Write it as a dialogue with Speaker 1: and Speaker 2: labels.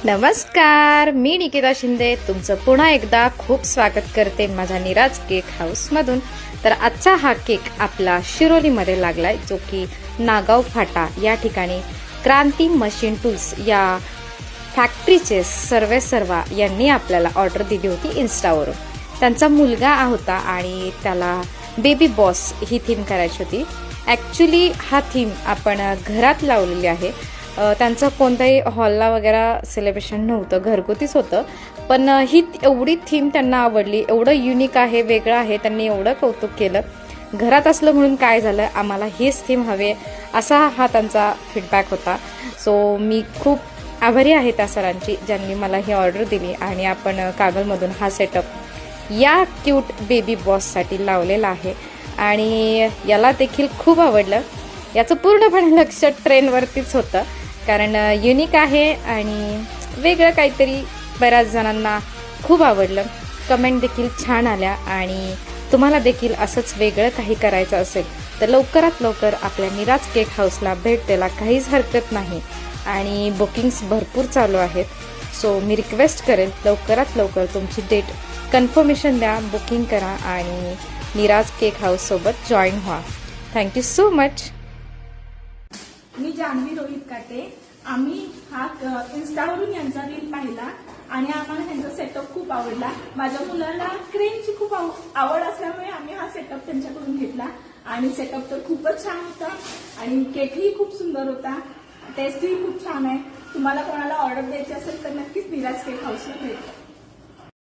Speaker 1: नमस्कार, मी निकिता शिंदे तुमचं पुन्हा एकदा खूप स्वागत करते माझ्या निराज केक हाऊसमधून। तर आजचा हा केक आपला शिरोलीमध्ये लागलाय, जो की नागाव फाटा या ठिकाणी क्रांती मशीन टूल्स या फॅक्टरीचे सर्वा यांनी आपल्याला ऑर्डर दिली होती इंस्टावरून। त्यांचा मुलगा होता आणि त्याला बेबी बॉस ही थीम करायची होती। ॲक्च्युली हा थीम आपण घरात लावलेली आहे। त्यांचं कोणत्याही हॉलला वगैरे सेलिब्रेशन नव्हतं, घरगुतीच होतं, पण ही एवढी थीम त्यांना आवडली, एवढं युनिक आहे, वेगळं आहे, त्यांनी एवढं कौतुक केलं। घरात असलं म्हणून काय झालं, आम्हाला हीच थीम हवे असा हा त्यांचा फीडबॅक होता। सो मी खूप आभारी आहे त्या सरांची, ज्यांनी मला ही ऑर्डर दिली आणि आपण कागलमधून हा सेटअप या क्यूट बेबी बॉससाठी लावलेला आहे आणि याला देखील खूप आवडलं। याचं पूर्णपणे लक्ष ट्रेनवरतीच होतं, कारण युनिक आहे आणि वेगळं काहीतरी बऱ्याच जणांना खूप आवडलं। कमेंट देखील छान आल्या आणि तुम्हाला देखील असंच वेगळं काही करायचं असेल तर लवकरात लवकर आपल्या निराज केक हाऊसला भेट द्यायला काहीच हरकत नाही आणि बुकिंग्स भरपूर चालू आहेत। सो मी रिक्वेस्ट करेन लवकरात लवकर तुमची डेट कन्फर्मेशन द्या, बुकिंग करा आणि निराज केक हाऊस सोबत जॉईन व्हा। Thank you so much.
Speaker 2: मी जान्हवी रोहित काटे। आम्ही हा इंस्टावरून यांचा रील पाहिला आणि आम्हाला ह्यांचा सेटअप खूप आवडला। माझ्या मुलाला क्रेनची खूप आवड असल्यामुळे आम्ही हा सेटअप त्यांच्याकडून घेतला आणि सेटअप तर खूपच छान होता आणि केकही खूप सुंदर होता, टेस्टही खूप छान आहे। तुम्हाला कोणाला ऑर्डर द्यायची असेल तर नक्कीच निराज केक हाऊसला भेट द्या।